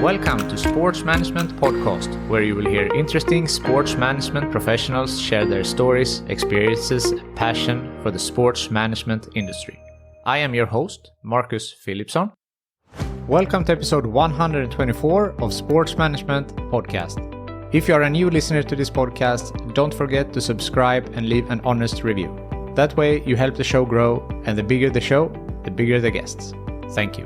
Welcome to Sports Management Podcast, where you will hear interesting sports management professionals share their stories, experiences, and passion for the sports management industry. I am your host, Marcus Philipsson. Welcome to episode 124 of Sports Management Podcast. If you are a new listener to this podcast, don't forget to subscribe and leave an honest review. That way you help the show grow, and the bigger the show, the bigger the guests. Thank you.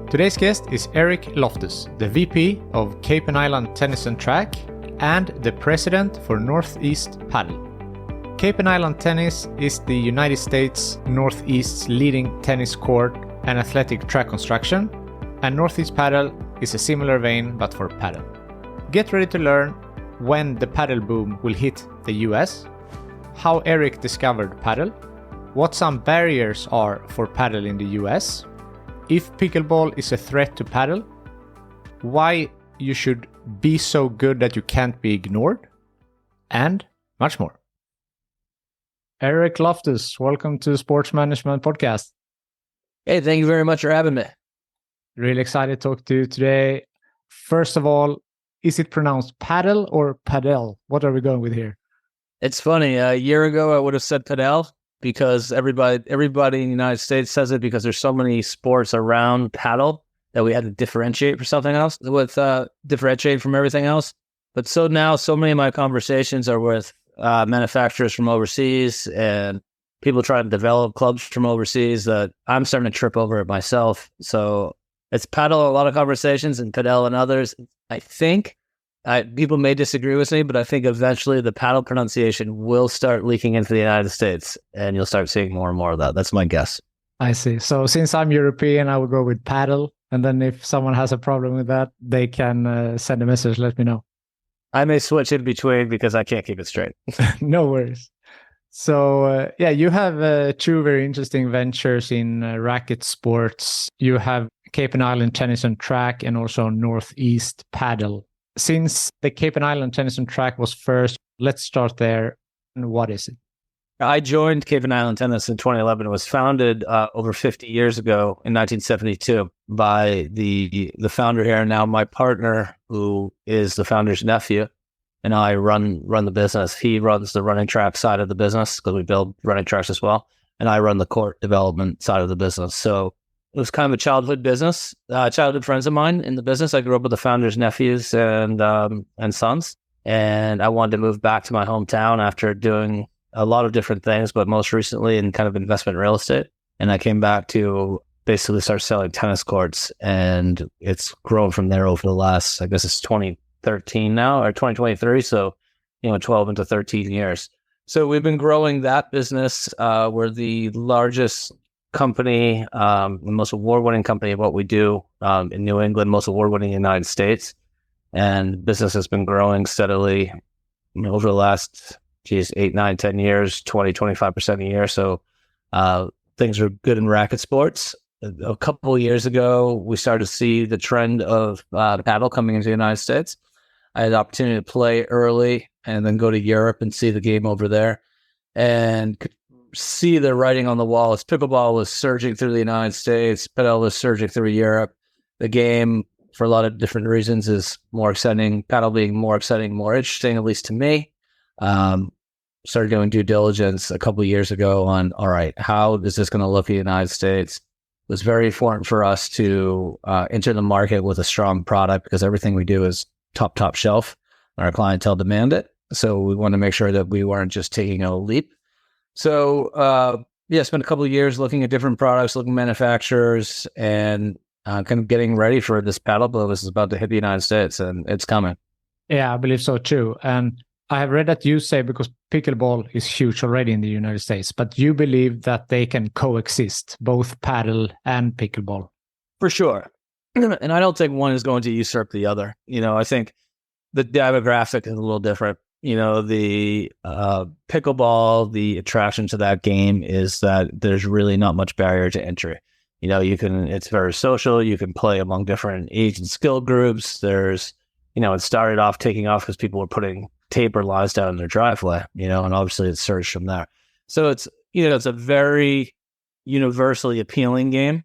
Today's guest is Eric Loftus, the VP of Cape and Island Tennis and Track and the President for Northeast Padel. Cape and Island Tennis is the United States Northeast's leading tennis court and athletic track construction, and Northeast Padel is a similar vein but for padel. Get ready to learn when the padel boom will hit the US, how Eric discovered padel, what some barriers are for padel in the US, if pickleball is a threat to padel, why you should be so good that you can't be ignored, and much more. Eric Loftus, welcome to Sports Management Podcast. Hey, thank you very much for having me. Really excited to talk to you today. First of all, is it pronounced padel or padel? What are we going with here? It's funny. A year ago, I would have said padel, because everybody in the United States says it because there's so many sports around paddle that we had to differentiate for something else, differentiate from everything else. But so now, so many of my conversations are with manufacturers from overseas and people trying to develop clubs from overseas that I'm starting to trip over it myself. So it's paddle, a lot of conversations, and padel and others. I think people may disagree with me, but I think eventually the paddle pronunciation will start leaking into the United States, and you'll start seeing more and more of that. That's my guess. I see. So since I'm European, I will go with paddle. And then if someone has a problem with that, they can send a message, let me know. I may switch in between because I can't keep it straight. No worries. So you have two very interesting ventures in racket sports. You have Cape and Island Tennis and Track and also Northeast Padel. Since the Cape and Island Tennis and Track was first, let's start there. And what is it? I joined Cape and Island Tennis in 2011. It was founded over 50 years ago in 1972 by the founder here, and now my partner, who is the founder's nephew, and I run the business. He runs the running track side of the business because we build running tracks as well, and I run the court development side of the business. So it was kind of a childhood business, childhood friends of mine in the business. I grew up with the founder's nephews and sons, and I wanted to move back to my hometown after doing a lot of different things, but most recently in kind of investment real estate. And I came back to basically start selling tennis courts, and it's grown from there over the last, I guess it's 2013 now, or 2023. So, 12 into 13 years. So we've been growing that business. We're the largest company, the most award-winning company of what we do in New England, most award-winning in the United States. And business has been growing steadily over the last 8, 9, 10 years, 20, 25% a year. So things are good in racket sports. A couple of years ago, we started to see the trend of paddle coming into the United States. I had the opportunity to play early and then go to Europe and see the game over there and could see the writing on the wall as pickleball was surging through the United States, padel was surging through Europe. The game, for a lot of different reasons, is more exciting, paddle being more exciting, more interesting, at least to me. Started doing due diligence a couple of years ago on, all right, how is this going to look in the United States? It was very important for us to enter the market with a strong product because everything we do is top shelf and our clientele demand it. So we want to make sure that we weren't just taking a leap. So, spent a couple of years looking at different products, looking at manufacturers, and kind of getting ready for this paddle boom. This is about to hit the United States, and it's coming. Yeah, I believe so too. And I have read that you say, because pickleball is huge already in the United States, but you believe that they can coexist, both paddle and pickleball. For sure. And I don't think one is going to usurp the other. I think the demographic is a little different. The pickleball, the attraction to that game is that there's really not much barrier to entry. It's very social. You can play among different age and skill groups. There's, it started off taking off because people were putting taper lines down in their driveway, and obviously it surged from there. So it's, it's a very universally appealing game.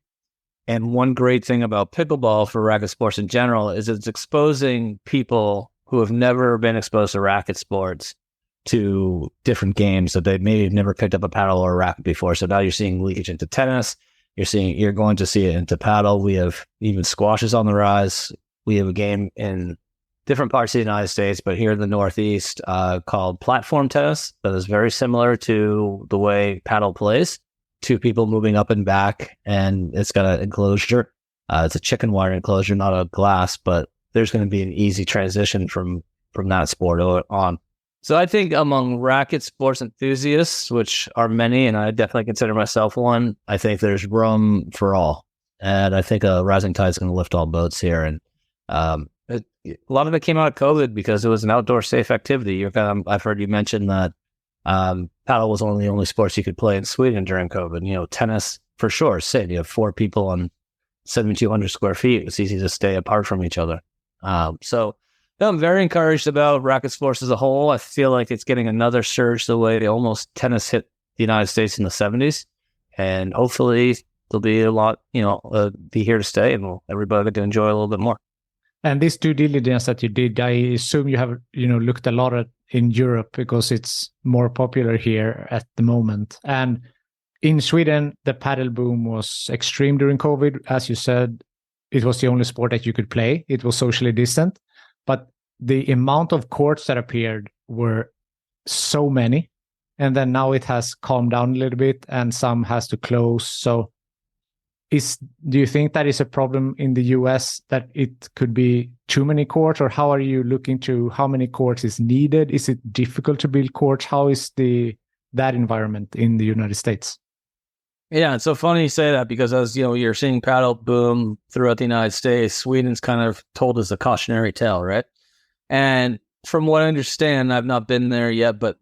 And one great thing about pickleball for racket sports in general is it's exposing people who have never been exposed to racket sports to different games that they maybe have never picked up a paddle or a racket before. So now you're seeing leakage into tennis. You're going to see it into paddle. We have even squashes on the rise. We have a game in different parts of the United States, but here in the Northeast, called platform tennis that is very similar to the way paddle plays. Two people moving up and back, and it's got an enclosure. It's a chicken wire enclosure, not a glass, but there's going to be an easy transition from that sport on. So I think among racket sports enthusiasts, which are many, and I definitely consider myself one, I think there's room for all. And I think a rising tide is going to lift all boats here. And a lot of it came out of COVID because it was an outdoor safe activity. I've heard you mention that paddle was one of the only sports you could play in Sweden during COVID. Tennis for sure. Say you have 4 people on 7,200 square feet. It's easy to stay apart from each other. So I'm very encouraged about racket sports as a whole. I feel like it's getting another surge the way tennis hit the United States in the 70s. And hopefully there'll be a lot, be here to stay, and everybody get to enjoy a little bit more. And this due diligence that you did, I assume you have, looked a lot at in Europe because it's more popular here at the moment. And in Sweden, the paddle boom was extreme during COVID. As you said, it was the only sport that you could play. It was socially distant, but the amount of courts that appeared were so many. And then now it has calmed down a little bit and some has to close. So do you think that is a problem in the US, that it could be too many courts, or how are you looking to how many courts is needed? Is it difficult to build courts? How is that environment in the United States? Yeah, it's so funny you say that because as you're seeing paddle boom throughout the United States, Sweden's kind of told as a cautionary tale, right? And from what I understand, I've not been there yet, but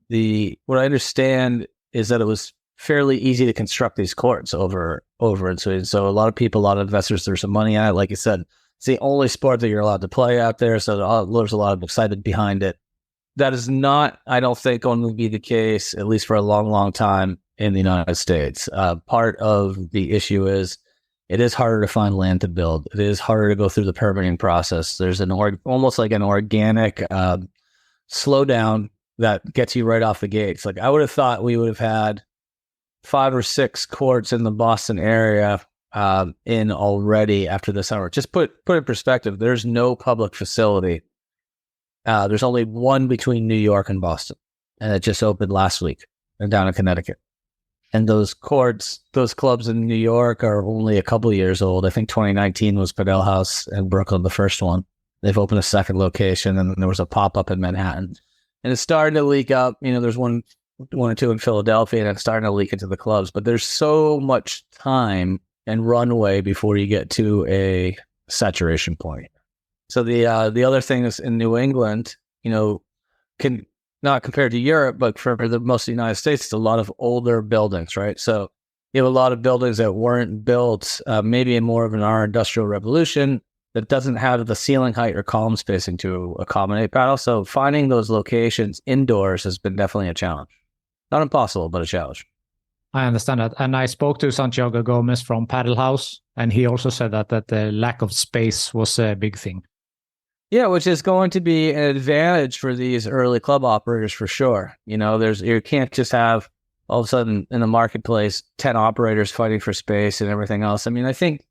what I understand is that it was fairly easy to construct these courts over in Sweden. So a lot of investors threw some money at it. Like you said, it's the only sport that you're allowed to play out there. So there's a lot of excitement behind it. That is not, I don't think, going to be the case, at least for a long, long time in the United States. Part of the issue is it is harder to find land to build. It is harder to go through the permitting process. There's almost like an organic slowdown that gets you right off the gates. Like I would have thought we would have had 5 or 6 courts in the Boston area in already after the summer. Just put in perspective, there's no public facility. There's only one between New York and Boston, and it just opened last week down in Connecticut. And those courts, those clubs in New York are only a couple years old. I think 2019 was Padel House in Brooklyn, the first one. They've opened a second location, and then there was a pop-up in Manhattan. And it's starting to leak up. There's one or two in Philadelphia, and it's starting to leak into the clubs. But there's so much time and runway before you get to a saturation point. So the other thing is in New England, can not compared to Europe, but for most of the United States, it's a lot of older buildings, right? So you have a lot of buildings that weren't built maybe in more of our industrial revolution that doesn't have the ceiling height or column spacing to accommodate paddle. So finding those locations indoors has been definitely a challenge. Not impossible, but a challenge. I understand that. And I spoke to Santiago Gomez from Padel House, and he also said that the lack of space was a big thing. Yeah, which is going to be an advantage for these early club operators for sure. You can't just have all of a sudden in the marketplace 10 operators fighting for space and everything else. I mean, I think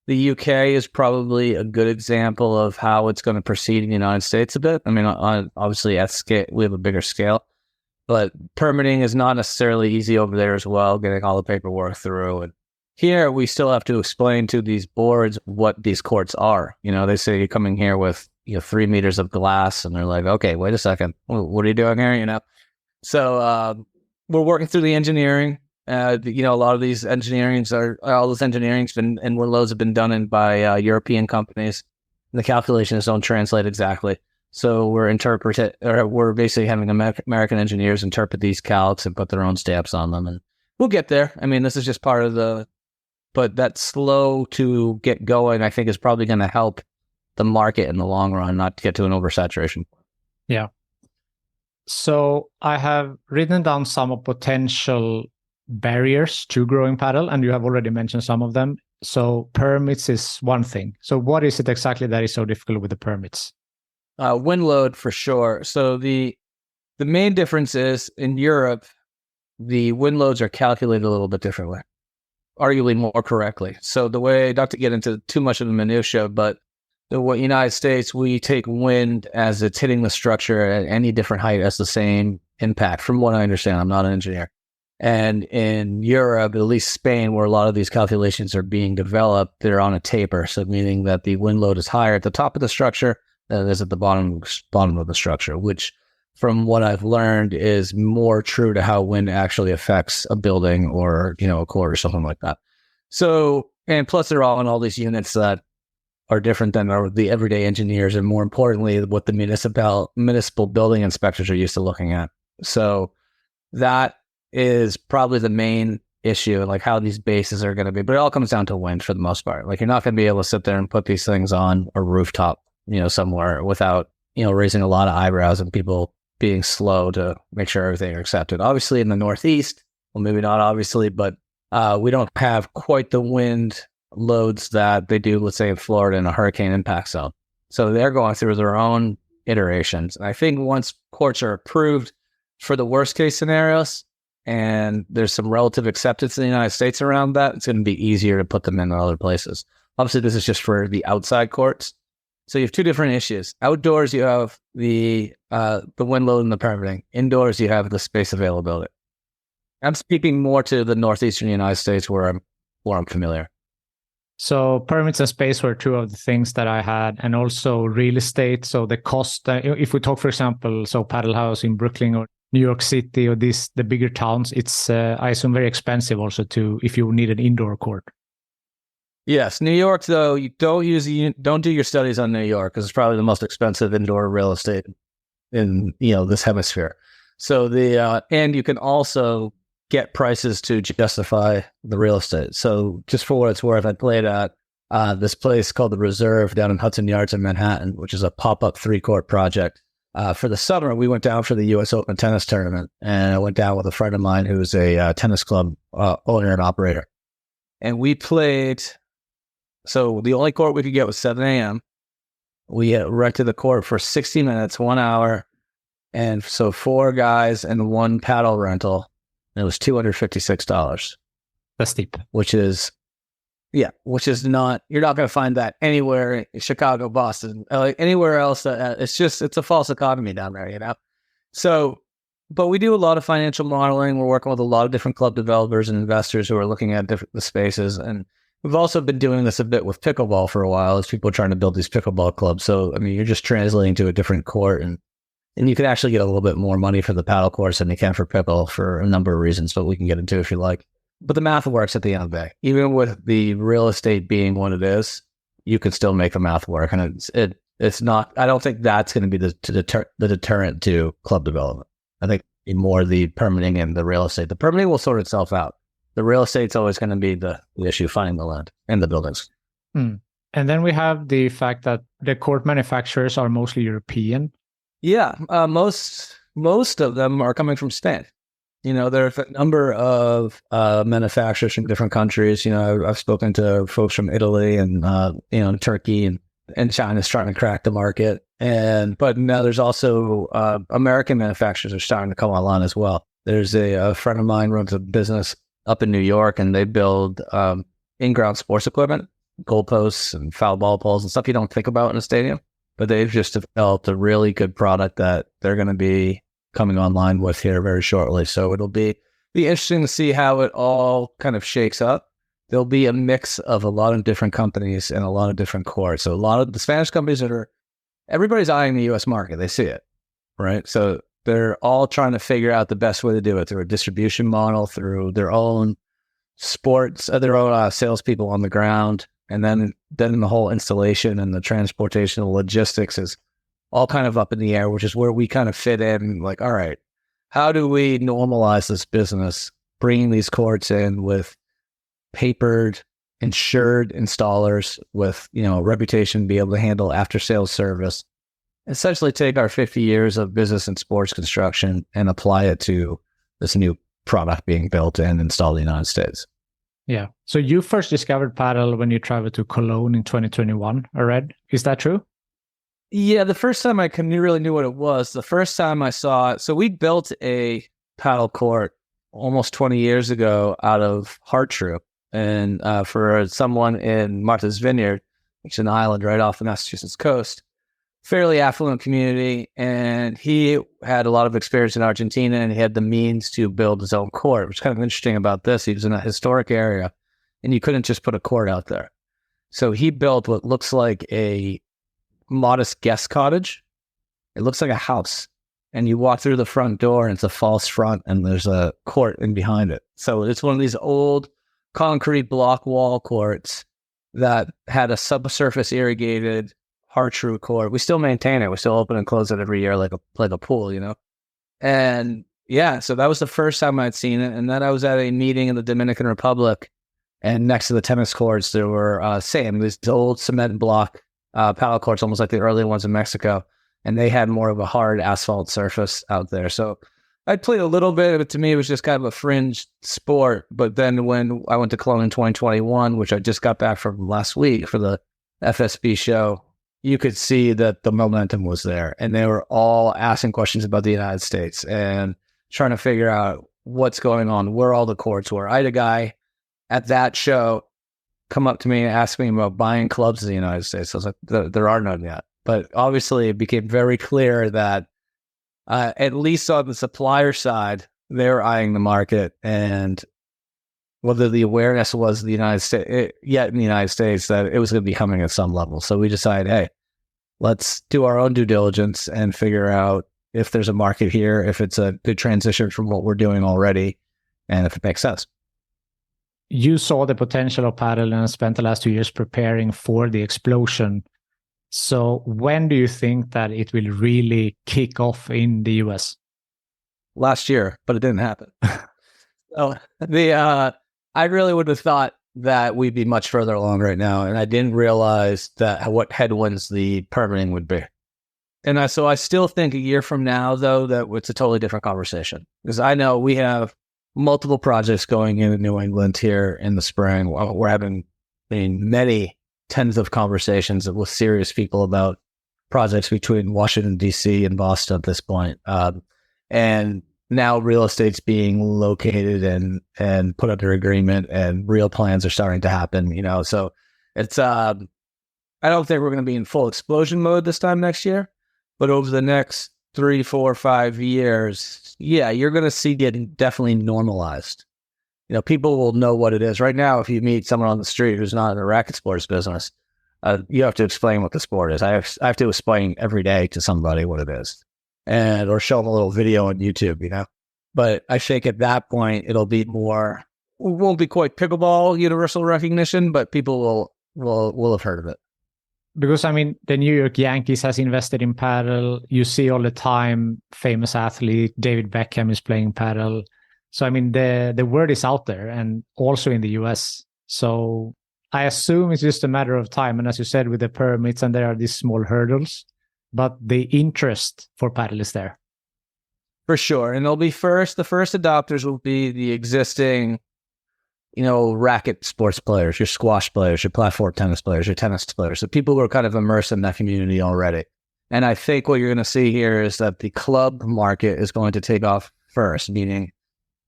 the UK is probably a good example of how it's going to proceed in the United States a bit. I mean, obviously at scale, we have a bigger scale, but permitting is not necessarily easy over there as well, getting all the paperwork through. And here we still have to explain to these boards what these courts are. They say you're coming here with 3 meters of glass, and they're like, okay, wait a second, what are you doing here? So we're working through the engineering. A lot of these all this engineering's been, and loads have been done by European companies. The calculations don't translate exactly. So we're basically having American engineers interpret these calcs and put their own stamps on them, and we'll get there. I mean, this is just part of but that slow to get going, I think, is probably going to help the market in the long run, not to get to an oversaturation. Yeah. So I have written down some of potential barriers to growing paddle, and you have already mentioned some of them. So permits is one thing. So what is it exactly that is so difficult with the permits? Wind load for sure. So the main difference is in Europe, the wind loads are calculated a little bit differently, arguably more correctly. So the way, not to get into too much of the minutia, but the United States, we take wind as it's hitting the structure at any different height as the same impact, from what I understand. I'm not an engineer. And in Europe, at least Spain, where a lot of these calculations are being developed, they're on a taper. So meaning that the wind load is higher at the top of the structure than it is at the bottom of the structure, which from what I've learned is more true to how wind actually affects a building or, a court or something like that. So, and plus they're all in all these units that are different than the everyday engineers, and more importantly, what the municipal building inspectors are used to looking at. So that is probably the main issue, like how these bases are going to be. But it all comes down to wind for the most part. Like you're not going to be able to sit there and put these things on a rooftop, somewhere without, raising a lot of eyebrows and people being slow to make sure everything is accepted. Obviously in the Northeast, well, maybe not obviously, but we don't have quite the wind loads that they do, let's say in Florida in a hurricane impact zone. So they're going through their own iterations. And I think once courts are approved for the worst case scenarios, and there's some relative acceptance in the United States around that, it's going to be easier to put them in other places. Obviously, this is just for the outside courts. So you have two different issues. Outdoors, you have the wind load and the permitting. Indoors, you have the space availability. I'm speaking more to the northeastern United States where I'm familiar. So permits and space were two of the things that I had, and also real estate. So the cost, if we talk, for example, so Padel House in Brooklyn or New York City or the bigger towns, it's I assume very expensive also if you need an indoor court. Yes, New York though, you don't do your studies on New York because it's probably the most expensive indoor real estate in this hemisphere. So and you can also get prices to justify the real estate. So just for what it's worth, I played at this place called the Reserve down in Hudson Yards in Manhattan, which is a pop-up 3-court project. For the summer, we went down for the U.S. Open tennis tournament, and I went down with a friend of mine who's a tennis club owner and operator. And we played, so the only court we could get was 7 a.m. We rented the court for 60 minutes, 1 hour, and so 4 guys and 1 paddle rental, and it was $256. That's steep. Which is not, you're not going to find that anywhere in Chicago, Boston, anywhere else. It's a false economy down there, So, but we do a lot of financial modeling. We're working with a lot of different club developers and investors who are looking at the spaces. And we've also been doing this a bit with pickleball for a while as people are trying to build these pickleball clubs. So, I mean, you're just translating to a different court and you can actually get a little bit more money for the paddle course than you can for pickle for a number of reasons, but we can get into if you like. But the math works at the end of the day. Even with the real estate being what it is, you can still make the math work. And it's not, I don't think that's going to be the deterrent to club development. I think more the permitting and the real estate. The permitting will sort itself out. The real estate's always going to be the issue, finding the land and the buildings. And then we have the fact that the court manufacturers are mostly European. Yeah, most of them are coming from Spain. There are a number of manufacturers from different countries. I've spoken to folks from Italy and Turkey and China's starting to crack the market. But now there's also American manufacturers are starting to come online as well. There's a friend of mine runs a business up in New York, and they build in-ground sports equipment, goalposts and foul ball poles and stuff you don't think about in a stadium. But they've just developed a really good product that they're going to be coming online with here very shortly. So it'll be interesting to see how it all kind of shakes up. There'll be a mix of a lot of different companies and a lot of different courts. So a lot of the Spanish companies everybody's eyeing the U.S. market. They see it, right? So they're all trying to figure out the best way to do it through a distribution model, through their own salespeople on the ground. And then the whole installation and the transportation, the logistics is all kind of up in the air, which is where we kind of fit in. Like, all right, how do we normalize this business, bringing these courts in with papered, insured installers with, a reputation to be able to handle after-sales service, essentially take our 50 years of business and sports construction and apply it to this new product being built and installed in the United States. Yeah. So you first discovered paddle when you traveled to Cologne in 2021, I read. Is that true? Yeah, the first time I really knew what it was, the first time I saw it, so we built a paddle court almost 20 years ago out of Hartrue, and for someone in Martha's Vineyard, which is an island right off the Massachusetts coast, fairly affluent community, and he had a lot of experience in Argentina, and he had the means to build his own court, which is kind of interesting about this. He was in a historic area, and you couldn't just put a court out there. So he built what looks like a modest guest cottage. It looks like a house, and you walk through the front door and it's a false front and there's a court in behind it. So it's one of these old concrete block wall courts that had a subsurface irrigated Hartrue court. We still maintain it. We still open and close it every year like a pool, you know? And yeah, so that was the first time I'd seen it. And then I was at a meeting in the Dominican Republic, and next to the tennis courts, there were these old cement block paddle courts, almost like the early ones in Mexico, and they had more of a hard asphalt surface out there. So I played a little bit, but to me, it was just kind of a fringe sport. But then when I went to Cologne in 2021, which I just got back from last week for the FSB show, you could see that the momentum was there, and they were all asking questions about the United States and trying to figure out what's going on, where all the courts were. I had a guy at that show come up to me and ask me about buying clubs in the United States. I was like, there are none yet. But obviously it became very clear that at least on the supplier side, they're eyeing the market, and whether the awareness was the United States yet in the United States that it was going to be coming at some level. So we decided, hey, let's do our own due diligence and figure out if there's a market here, if it's a good transition from what we're doing already, and if it makes sense. You saw the potential of paddle and spent the last 2 years preparing for the explosion. So when do you think that it will really kick off in the US? Last year, but it didn't happen. So I really would have thought that we'd be much further along right now, and I didn't realize that what headwinds the permitting would be. And so I still think a year from now, though, that it's a totally different conversation, because I know we have multiple projects going in New England here in the spring. We're having many tens of conversations with serious people about projects between Washington, D.C. and Boston at this point. And now real estate's being located and put under agreement, and real plans are starting to happen, you know. So it's, I don't think we're going to be in full explosion mode this time next year, but over the next 3, 4, 5 years, yeah, you're going to see getting definitely normalized. You know, people will know what it is. Right now, if you meet someone on the street who's not in the racket sports business, you have to explain what the sport is. I have to explain every day to somebody what it is, or show them a little video on YouTube, you know. But I think at that point, it won't be quite pickleball universal recognition, but people will have heard of it. Because, I mean, the New York Yankees has invested in paddle. You see all the time, famous athlete, David Beckham is playing paddle. So, I mean, the word is out there, and also in the US. So I assume it's just a matter of time. And as you said, with the permits, and there are these small hurdles, but the interest for paddle is there. For sure. And the first adopters will be the existing, you know, racket sports players, your squash players, your platform tennis players, your tennis players. So people who are kind of immersed in that community already. And I think what you're going to see here is that the club market is going to take off first, meaning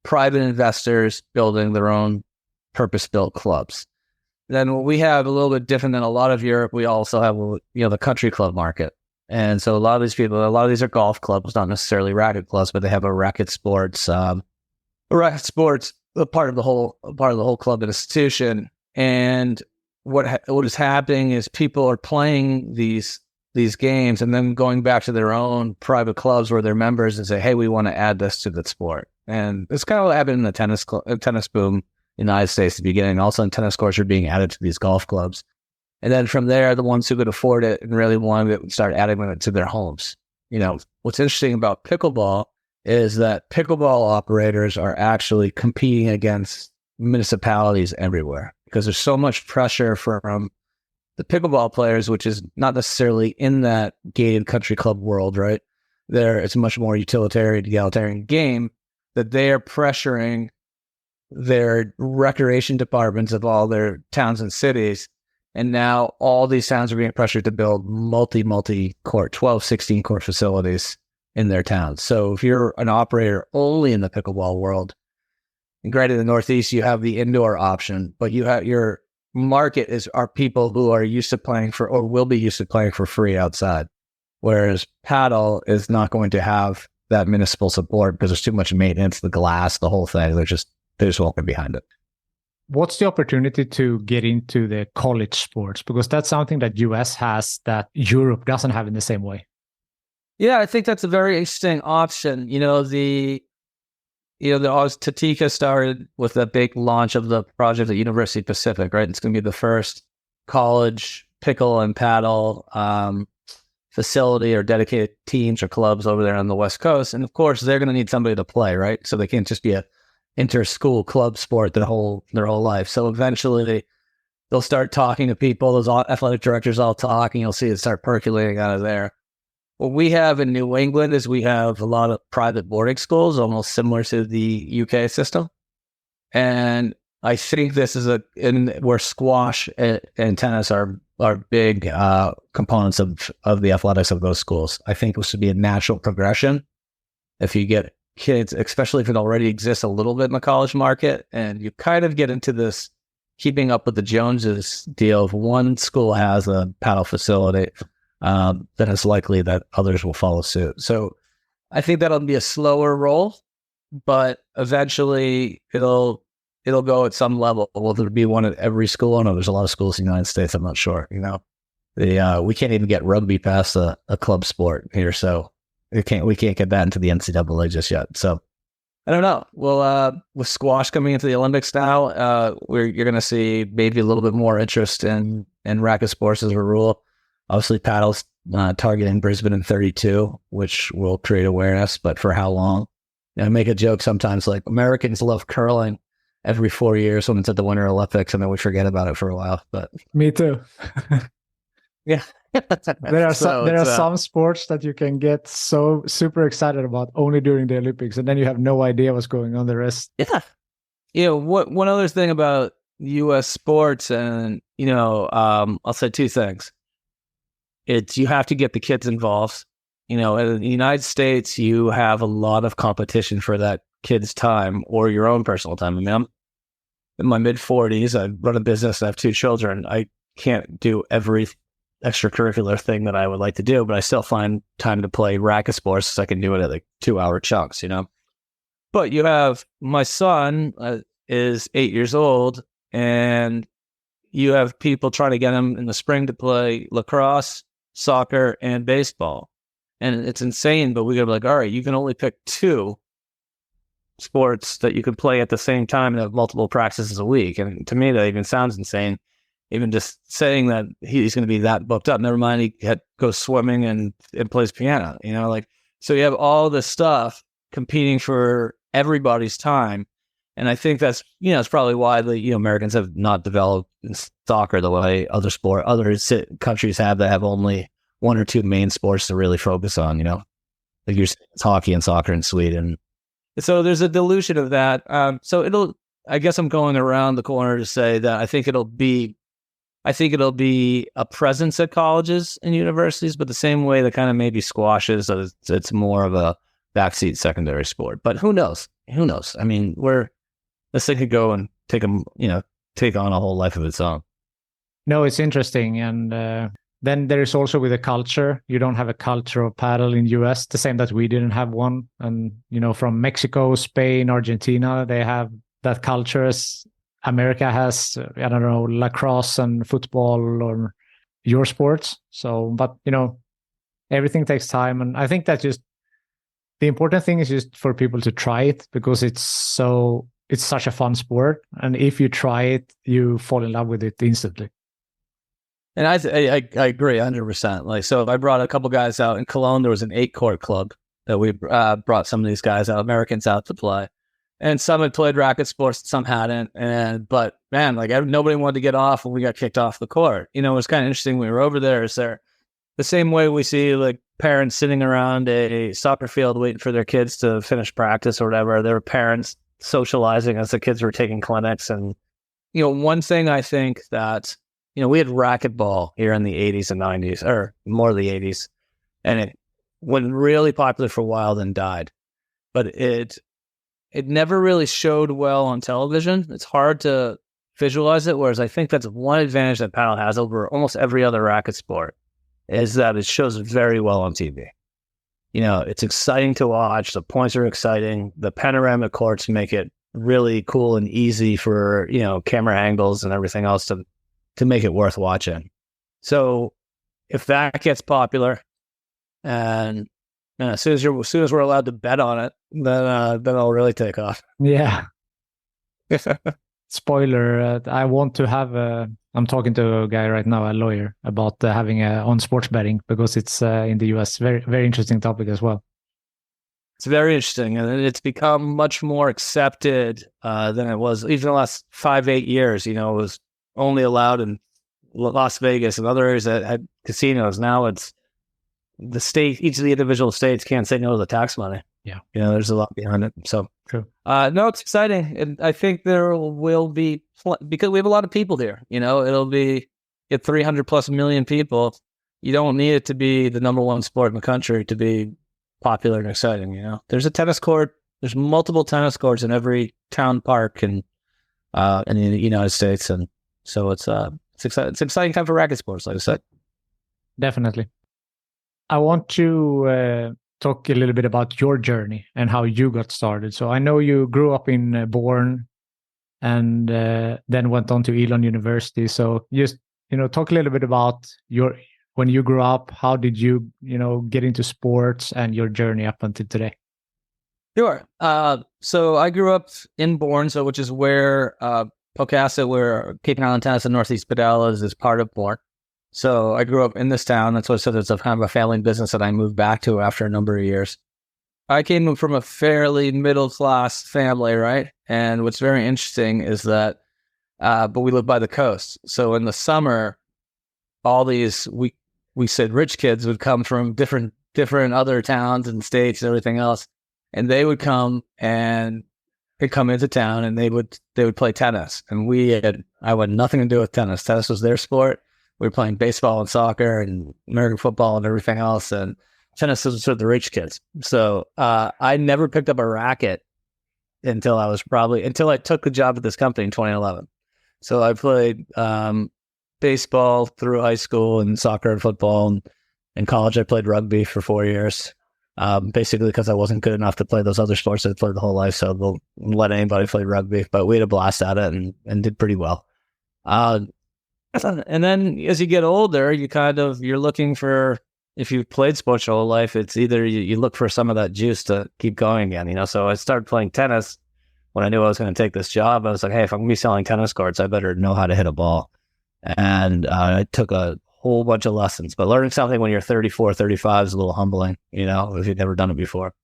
private investors building their own purpose-built clubs. Then what we have a little bit different than a lot of Europe, we also have, you know, the country club market. And so a lot of these are golf clubs, not necessarily racket clubs, but they have a racket sports, a part of the whole club institution. And what is happening is people are playing these games and then going back to their own private clubs where they're members and say, hey, we want to add this to the sport. And it's kind of what happened in the tennis boom in the United States at the beginning. Also, tennis courts are being added to these golf clubs. And then from there, the ones who could afford it and really wanted it would start adding it to their homes. You know, what's interesting about pickleball is that pickleball operators are actually competing against municipalities everywhere because there's so much pressure from the pickleball players, which is not necessarily in that gated country club world, right? It's a much more utilitarian, egalitarian game, that they are pressuring their recreation departments of all their towns and cities. And now all these towns are being pressured to build multi-court, 12, 16 court facilities in their towns. So if you're an operator only in the pickleball world, and granted in the Northeast, you have the indoor option, but you have your market are people who are used to playing for, or will be used to playing for free outside. Whereas paddle is not going to have that municipal support because there's too much maintenance, the glass, the whole thing. They just walking behind it. What's the opportunity to get into the college sports? Because that's something that US has that Europe doesn't have in the same way. Yeah, I think that's a very interesting option. Tatika started with the big launch of the project at University Pacific, right? It's going to be the first college pickle and paddle facility or dedicated teams or clubs over there on the West Coast. And of course, they're going to need somebody to play, right? So they can't just be a inter-school club sport their whole life. So eventually they'll start talking to people. Those athletic directors all talk, and you'll see it start percolating out of there. What we have in New England is we have a lot of private boarding schools, almost similar to the UK system. And I think this is where squash and tennis are big components of the athletics of those schools. I think this would be a natural progression if you get kids, especially if it already exists a little bit in the college market, and you kind of get into this keeping up with the Joneses deal. If one school has a paddle facility, then it's likely that others will follow suit. So I think that'll be a slower roll, but eventually it'll go at some level. Will there be one at every school? I know there's a lot of schools in the United States. I'm not sure. We can't even get rugby past a club sport here, so we can't get that into the NCAA just yet. So I don't know. Well, with squash coming into the Olympics now, you're going to see maybe a little bit more interest in racket sports as a rule. Obviously, paddle's targeting Brisbane in 32, which will create awareness, but for how long? I make a joke sometimes, like Americans love curling every 4 years when it's at the Winter Olympics, and then we forget about it for a while. But me too. Yeah. There are some sports that you can get so super excited about only during the Olympics, and then you have no idea what's going on the rest. Yeah. One other thing about U.S. sports, and I'll say two things. It's you have to get the kids involved. In the United States, you have a lot of competition for that kid's time or your own personal time. I mean, I'm in my mid-40s. I run a business. I have 2 children. I can't do every extracurricular thing that I would like to do, but I still find time to play racket sports so I can do it at like 2-hour chunks, But you have my son is 8 years old, and you have people trying to get him in the spring to play lacrosse, soccer, and baseball. And it's insane, but we gotta be like, all right, you can only pick 2 sports that you could play at the same time and have multiple practices a week. And to me, that even sounds insane. Even just saying that he's going to be that booked up. Never mind, he goes swimming and plays piano. So you have all this stuff competing for everybody's time, and I think that's it's probably why the Americans have not developed in soccer the way other countries have that have only 1 or 2 main sports to really focus on. Like it's hockey and soccer in Sweden. So there's a dilution of that. I guess I'm going around the corner to say that I think it'll be a presence at colleges and universities, but the same way that kind of maybe squashes, it's more of a backseat secondary sport. But who knows? I mean, this thing could go and take on a whole life of its own. No, it's interesting. And then there is also with the culture. You don't have a culture of paddle in US, the same that we didn't have one. And, from Mexico, Spain, Argentina, they have that culture as America has, I don't know, lacrosse and football or your sports. So, but, everything takes time. And I think that just the important thing is just for people to try it, because it's such a fun sport. And if you try it, you fall in love with it instantly. And I agree 100%. Like, so I brought a couple guys out in Cologne. There was an 8-court club that we brought some of these guys out, Americans out to play. And some had played racket sports, some hadn't. But man, like nobody wanted to get off when we got kicked off the court. It was kind of interesting when we were over there. Is there the same way we see like parents sitting around a soccer field waiting for their kids to finish practice or whatever? There were parents socializing as the kids were taking clinics. And, one thing I think that, we had racquetball here in the 80s and 90s, or more the 80s, and it went really popular for a while, then died. But it never really showed well on television. It's hard to visualize it, whereas I think that's one advantage that paddle has over almost every other racket sport, is that it shows very well on TV. It's exciting to watch. The points are exciting. The panoramic courts make it really cool and easy for, camera angles and everything else to make it worth watching. So if that gets popular, and as soon as we're allowed to bet on it, then it'll really take off. Yeah. Spoiler, I want to have I'm talking to a guy right now, a lawyer, about having on sports betting, because it's in the US. Very, very interesting topic as well. It's very interesting, and it's become much more accepted than it was even the last 5-8 years. It was only allowed in Las Vegas and other areas that had casinos. Now it's the state, each of the individual states can't say no to the tax money. Yeah. There's a lot behind it. So true. No, it's exciting. And I think there will be, because we have a lot of people here, it'll be at 300 plus million people. You don't need it to be the number one sport in the country to be popular and exciting. There's a tennis court. There's multiple tennis courts in every town park and in the United States. And so it's exciting time for racket sports, like I said. Definitely. I want to talk a little bit about your journey and how you got started. So I know you grew up in Bourne and then went on to Elon University. So just, talk a little bit about when you grew up, how did you, get into sports and your journey up until today? Sure. So I grew up in Bourne, which is where Pocasset, where Cape Island Tennis and Northeast Padel is part of Bourne. So I grew up in this town. That's what I said. It's a kind of a family business that I moved back to after a number of years. I came from a fairly middle-class family, right? And what's very interesting is that, but we live by the coast. So in the summer, all these, we said rich kids would come from different other towns and states and everything else. And they would come and they'd come into town and they would play tennis. And I had nothing to do with tennis. Tennis was their sport. We were playing baseball and soccer and American football and everything else. And tennis was for the rich kids. So I never picked up a racket until I took the job at this company in 2011. So I played baseball through high school and soccer and football. And in college, I played rugby for 4 years, basically because I wasn't good enough to play those other sports I'd played the whole life. So they'll let anybody play rugby. But we had a blast at it and did pretty well. And then as you get older, you're looking for, if you've played sports your whole life, it's either you look for some of that juice to keep going again, So I started playing tennis when I knew I was going to take this job. I was like, hey, if I'm going to be selling tennis courts, I better know how to hit a ball. And I took a whole bunch of lessons, but learning something when you're 34, 35 is a little humbling, if you've never done it before.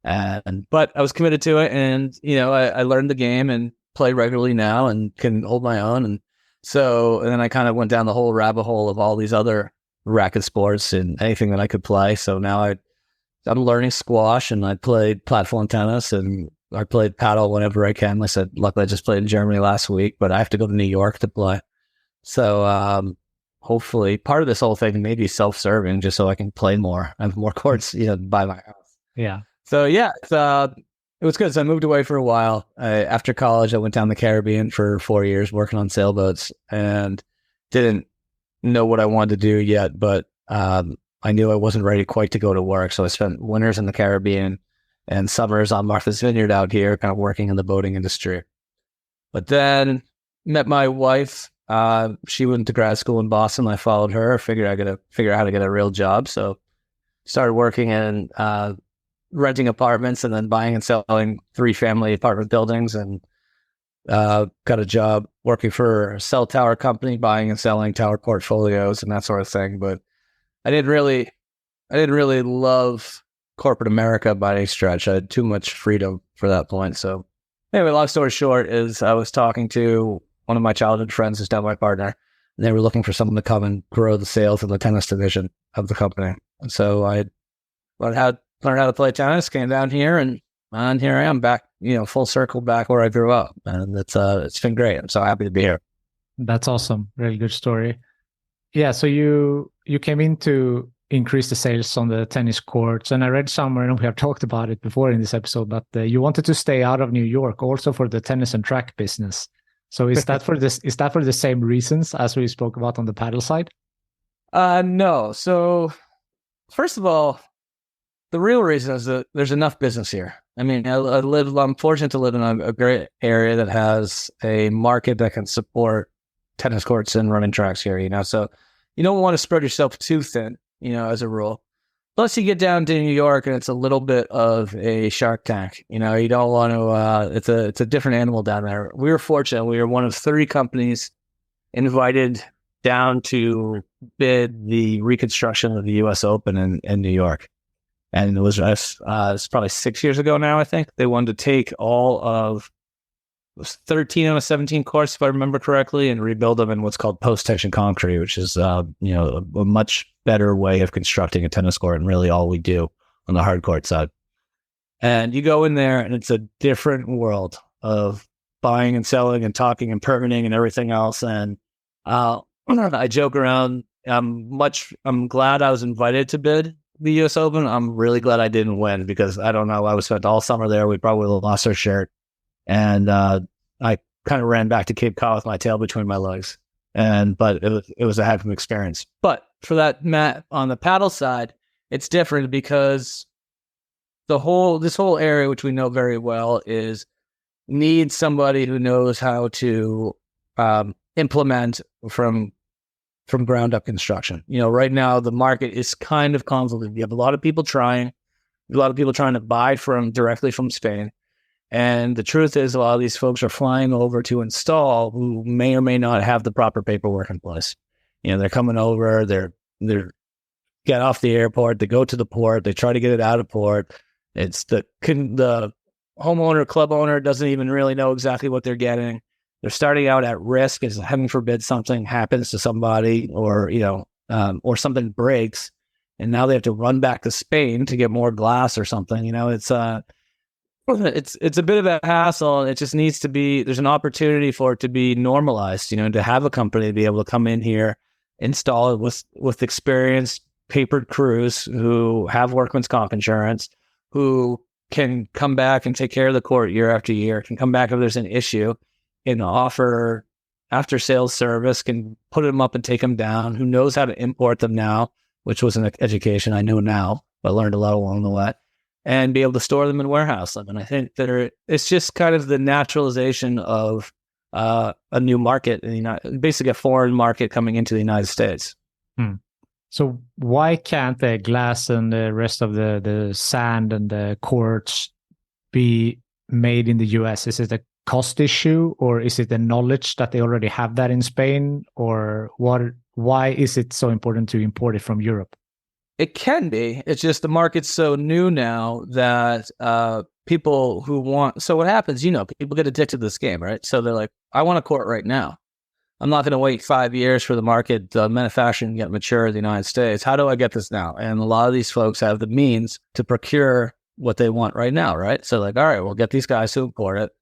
But I was committed to it, and, I learned the game and play regularly now and can hold my own. And then I kind of went down the whole rabbit hole of all these other racket sports and anything that I could play. So now I'm learning squash, and I played platform tennis, and I played paddle whenever I can. Like I said, luckily I just played in Germany last week, but I have to go to New York to play. So hopefully part of this whole thing may be self-serving, just so I can play more. I have more courts, by my house. Yeah. So yeah, it was good. So I moved away for a while. After college, I went down the Caribbean for 4 years working on sailboats, and didn't know what I wanted to do yet, but I knew I wasn't ready quite to go to work. So I spent winters in the Caribbean and summers on Martha's Vineyard out here, kind of working in the boating industry. But then met my wife. She went to grad school in Boston. I followed her. Figured I got to figure out how to get a real job. So started working in renting apartments and then buying and selling 3-family apartment buildings, and got a job working for a cell tower company, buying and selling tower portfolios and that sort of thing. But I didn't really love corporate America by any stretch. I had too much freedom for that point. So anyway, long story short is I was talking to one of my childhood friends who's now my partner, and they were looking for someone to come and grow the sales of the tennis division of the company. And so I learned how to play tennis, came down here, and and here I am back, full circle back where I grew up, and it's been great. I'm so happy to be here. That's awesome. Really good story. Yeah. So you came in to increase the sales on the tennis courts, and I read somewhere, and we have talked about it before in this episode, but you wanted to stay out of New York also for the tennis and track business. So is that for this? Is that for the same reasons as we spoke about on the paddle side? No. So first of all, the real reason is that there's enough business here. I mean, I'm fortunate to live in a great area that has a market that can support tennis courts and running tracks here, so you don't want to spread yourself too thin, as a rule. Plus you get down to New York and it's a little bit of a shark tank, you don't want to, it's a different animal down there. We were fortunate. We were one of 30 companies invited down to bid the reconstruction of the US Open in New York. And it was probably 6 years ago now, I think. They wanted to take all of 13 out of 17 courts, if I remember correctly, and rebuild them in what's called post-tension concrete, which is a much better way of constructing a tennis court, and really all we do on the hard court side. And you go in there, and it's a different world of buying and selling and talking and permitting and everything else. And I joke around. I'm glad I was invited to bid the US Open. I'm really glad I didn't win, because I don't know, I was spent all summer there. We probably lost our shirt. And I kind of ran back to Cape Cod with my tail between my legs. But it was a heck of an experience. But for that, Matt, on the paddle side, it's different because this whole area, which we know very well, needs somebody who knows how to implement from ground up construction. Right now the market is kind of convoluted. You have a lot of people trying to buy directly from Spain. And the truth is, a lot of these folks are flying over to install who may or may not have the proper paperwork in place. They're coming over, they're get off the airport, they go to the port, they try to get it out of port. It's the homeowner, club owner doesn't even really know exactly what they're getting. They're starting out at risk, as heaven forbid something happens to somebody, or something breaks, and now they have to run back to Spain to get more glass or something. It's a bit of a hassle, and it just needs to be. There's an opportunity for it to be normalized. To have a company to be able to come in here, install it with experienced papered crews who have workman's comp insurance, who can come back and take care of the court year after year. Can come back if there's an issue, can offer after sales service, can put them up and take them down, who knows how to import them now, which was an education I know now, but I learned a lot along the way, and be able to store them and warehouse them. And I think that it's just kind of the naturalization of a new market, basically a foreign market coming into the United States. So why can't the glass and the rest of the sand and the courts be made in the US? Is it a cost issue, or is it the knowledge that they already have that in Spain, or what? Why is it so important to import it from Europe? It can be. It's just the market's so new now that people who want... So what happens, people get addicted to this game, right? So they're like, I want a court right now. I'm not going to wait 5 years for the market manufacturing to get mature in the United States. How do I get this now? And a lot of these folks have the means to procure what they want right now, right? So like, all right, we'll get these guys to import it.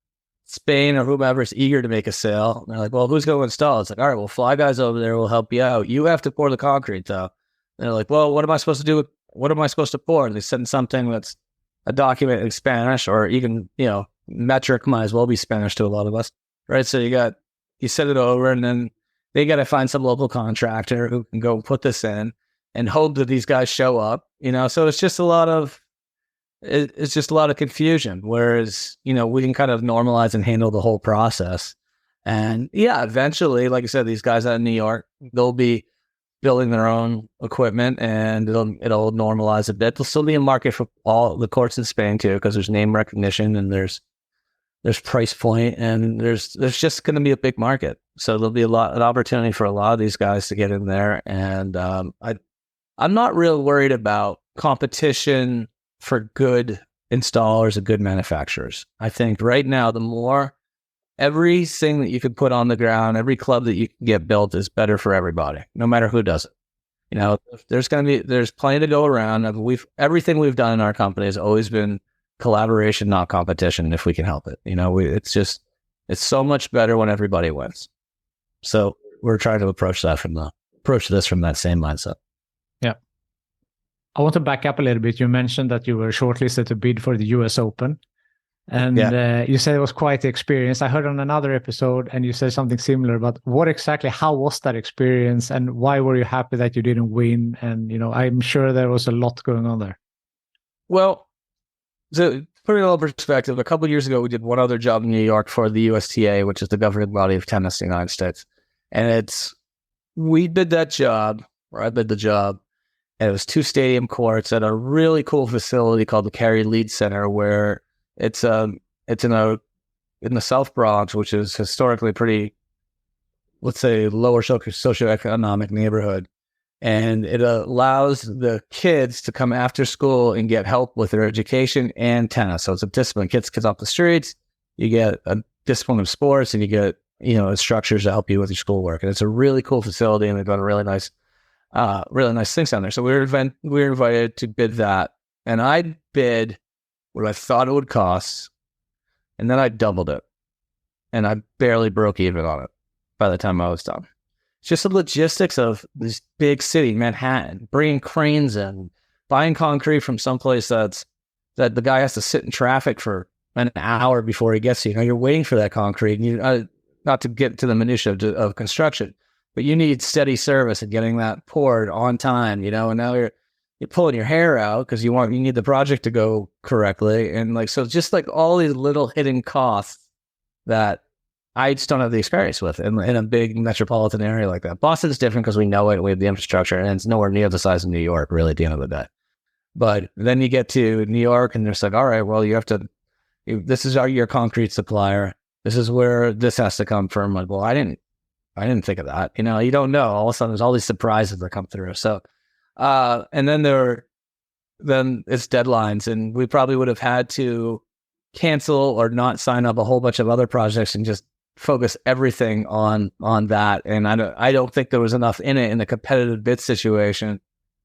Spain or whomever is eager to make a sale. And they're like, well, who's going to install it? It's like, all right, we'll fly guys over there. We'll help you out. You have to pour the concrete, though. And they're like, well, what am I supposed to do? What am I supposed to pour? And they send something that's a document in Spanish, or even, metric might as well be Spanish to a lot of us, right? So you send it over, and then they got to find some local contractor who can go put this in and hope that these guys show up, So it's just a lot of confusion. Whereas, we can kind of normalize and handle the whole process. And yeah, eventually, like I said, these guys out in New York, they'll be building their own equipment, and it'll normalize a bit. There'll still be a market for all the courts in Spain too, because there's name recognition and there's price point, and there's just going to be a big market. So there'll be an opportunity for a lot of these guys to get in there. And I'm not real worried about competition for good installers and good manufacturers. I think right now, everything that you could put on the ground, every club that you can get built is better for everybody, no matter who does it. There's plenty to go around. Everything we've done in our company has always been collaboration, not competition, if we can help it. It's so much better when everybody wins. So we're trying to approach this from that same mindset. Yeah. I want to back up a little bit. You mentioned that you were shortlisted to bid for the US Open. And you said it was quite the experience. I heard on another episode and you said something similar, but how was that experience and why were you happy that you didn't win? And, I'm sure there was a lot going on there. Well, so put it all in perspective, a couple of years ago, we did one other job in New York for the USTA, which is the governing body of tennis in the United States. And we bid that job, or I bid the job, and it was 2 stadium courts at a really cool facility called the Cary Lead Center, where it's in the South Bronx, which is historically pretty, let's say, lower socioeconomic neighborhood. And it allows the kids to come after school and get help with their education and tennis. So it's a discipline. Kids off the streets, you get a discipline of sports, and you get, structures to help you with your schoolwork. And it's a really cool facility, and they've got a really nice things down there. So we were invited to bid that. And I bid what I thought it would cost, and then I doubled it. And I barely broke even on it by the time I was done. It's just the logistics of this big city, Manhattan, bringing cranes in, buying concrete from someplace that the guy has to sit in traffic for an hour before he gets to. You're waiting for that concrete. And not to get to the minutia of construction, but you need steady service and getting that poured on time. And now you're pulling your hair out because you need the project to go correctly, and so just all these little hidden costs that I just don't have the experience with in a big metropolitan area like that. Boston's different because we know it, we have the infrastructure, and it's nowhere near the size of New York, really, at the end of the day. But then you get to New York, and they're all right, well, this is your concrete supplier. This is where this has to come from. Well, I didn't think of that. You don't know. All of a sudden, there's all these surprises that come through. So, and then it's deadlines, and we probably would have had to cancel or not sign up a whole bunch of other projects and just focus everything on that. And I don't think there was enough in it in the competitive bid situation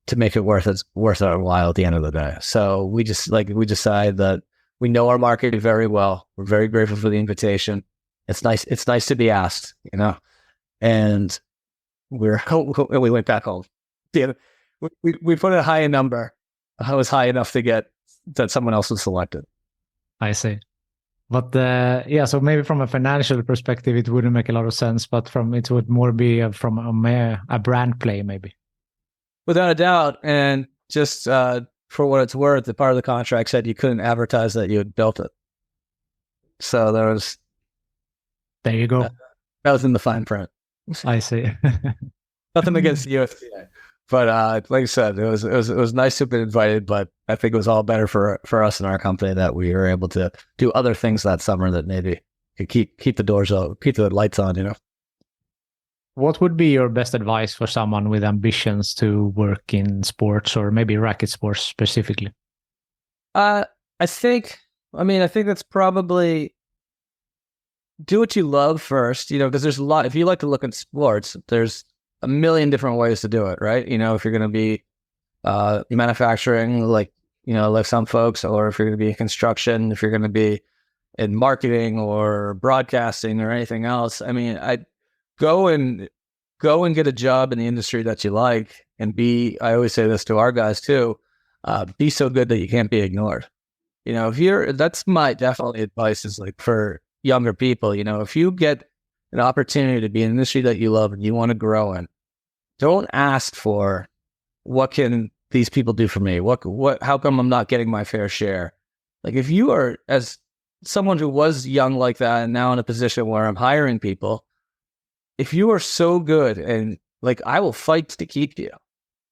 to make it worth our while at the end of the day. So we decide that we know our market very well. We're very grateful for the invitation. It's nice to be asked, and we went back home. We put a high number. It was high enough to get that someone else was selected. I see. But so maybe from a financial perspective, it wouldn't make a lot of sense, but it would more be from a brand play, maybe. Without a doubt. And just for what it's worth, the part of the contract said you couldn't advertise that you had built it. So there you go. That was in the fine print. I see. Nothing against the USTA. But like I said, it was nice to have been invited, but I think it was all better for us and our company that we were able to do other things that summer that maybe could keep the doors open, keep the lights on, What would be your best advice for someone with ambitions to work in sports, or maybe racket sports specifically? I think that's probably do what you love first, because there's a lot. If you like to look at sports, there's a million different ways to do it, right? If you're going to be manufacturing, like some folks, or if you're going to be in construction, if you're going to be in marketing or broadcasting or anything else. I go and get a job in the industry that you like, and I always say this to our guys too, be so good that you can't be ignored. That's my definitely advice is for younger people, if you get an opportunity to be in an industry that you love and you want to grow in, don't ask for what can these people do for me? How come I'm not getting my fair share? If you are, as someone who was young like that and now in a position where I'm hiring people, if you are so good and I will fight to keep you,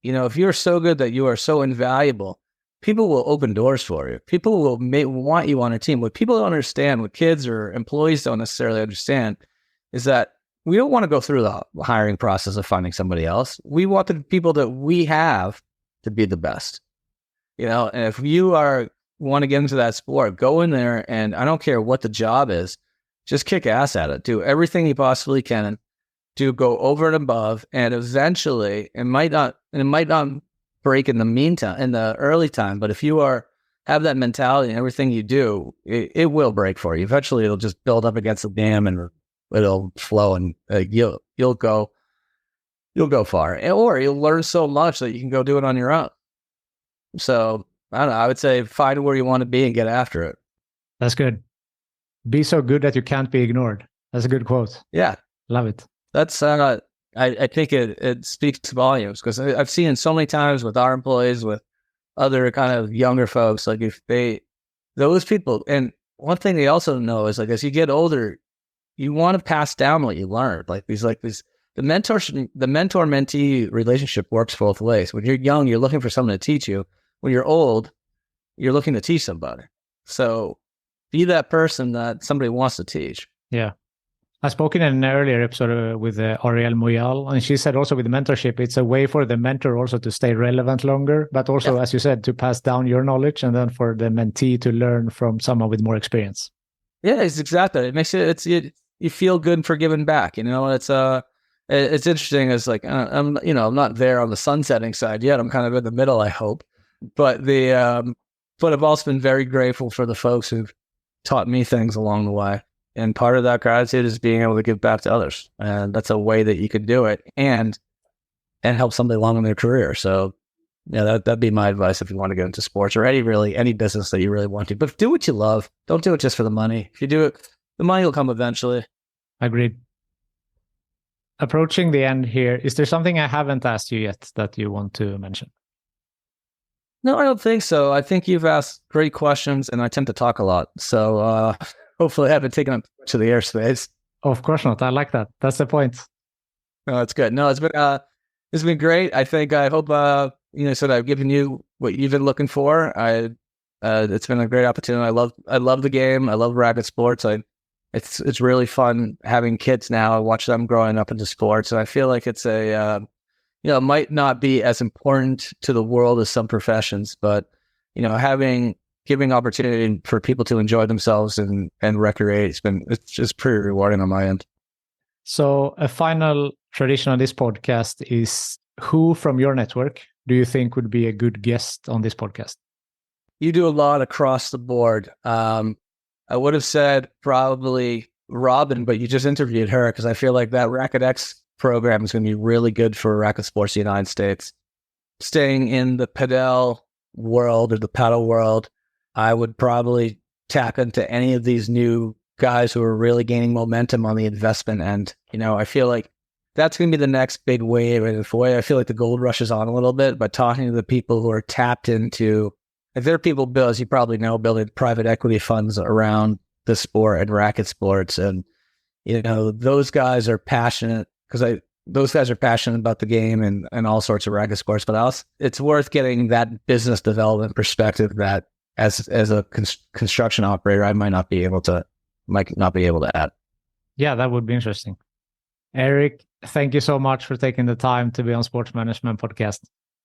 if you're so good that you are so invaluable, people will open doors for you. People will want you on their team. What people don't understand, what kids or employees don't necessarily understand, is that we don't want to go through the hiring process of finding somebody else. We want the people that we have to be the best. And if you want to get into that sport, go in there, and I don't care what the job is, just kick ass at it. Do everything you possibly can. Go over and above, and eventually it might not break in the meantime, in the early time. But if you are have that mentality and everything you do, it will break for you. Eventually it'll just build up against the dam and it'll flow, and you'll go far, or you'll learn so much that you can go do it on your own. So I don't know, I would say find where you want to be and get after it. That's good. Be so good that you can't be ignored. That's a good quote. Yeah. Love it. That's, I think it speaks volumes, because I've seen it so many times with our employees, with other kind of younger folks, like those people, and one thing they also know is, like, as you get older, you want to pass down what you learned. The mentor-mentee relationship works both ways. When you're young, you're looking for someone to teach you. When you're old, you're looking to teach somebody. So be that person that somebody wants to teach. Yeah. I spoke in an earlier episode with Ariel Moyal, and she said also with the mentorship, it's a way for the mentor also to stay relevant longer, but also, as you said, to pass down your knowledge, and then for the mentee to learn from someone with more experience. Yeah, it's exactly. It makes you feel good for giving back. It's interesting. It's like, I'm not there on the sunsetting side yet. I'm kind of in the middle, I hope. But but I've also been very grateful for the folks who've taught me things along the way. And part of that gratitude is being able to give back to others. And that's a way that you can do it and help somebody along in their career. So yeah, that'd be my advice if you want to get into sports or any business that you really want to. But do what you love. Don't do it just for the money. If you do it, the money will come eventually. Agreed. Approaching the end here, is there something I haven't asked you yet that you want to mention? No, I don't think so. I think you've asked great questions, and I tend to talk a lot. So hopefully I haven't taken up much of the airspace. Of course not. I like that. That's the point. No, it's good. No, it's been great. I hope so that I've given you what you've been looking for. It's been a great opportunity. I love the game. I love racket sports. It's really fun having kids now. I watch them growing up into sports, and I feel like it's it might not be as important to the world as some professions, but giving opportunity for people to enjoy themselves and recreate, it's just pretty rewarding on my end. So a final tradition on this podcast is, who from your network do you think would be a good guest on this podcast? You do a lot across the board. I would have said probably Robin, but you just interviewed her, because I feel like that Racket X program is going to be really good for racket sports in the United States. Staying in the Padel world or the paddle world, I would probably tap into any of these new guys who are really gaining momentum on the investment end. I feel like that's going to be the next big wave. And I feel like the gold rush is on a little bit, but talking to the people who are tapped into, if there are people, Bill, as you probably know, building private equity funds around the sport and racket sports. And, those guys are passionate, those guys are passionate about the game and all sorts of racket sports. But it's worth getting that business development perspective that as a construction operator, I might not be able to add. Yeah, that would be interesting. Eric, thank you so much for taking the time to be on Sports Management Podcast.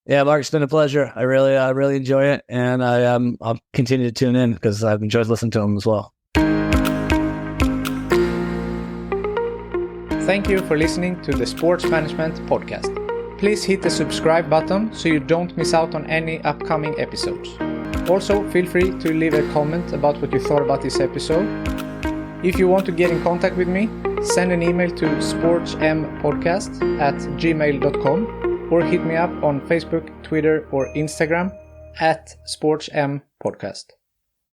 Yeah, Mark, it's been a pleasure. I really enjoy it, and I'll continue to tune in because I've enjoyed listening to them as well. Thank you for listening to the Sports Management Podcast. Please hit the subscribe button so you don't miss out on any upcoming episodes. Also, feel free to leave a comment about what you thought about this episode. If you want to get in contact with me, send an email to sportsmpodcast@gmail.com or hit me up on Facebook, Twitter, or Instagram @sportmpodcast.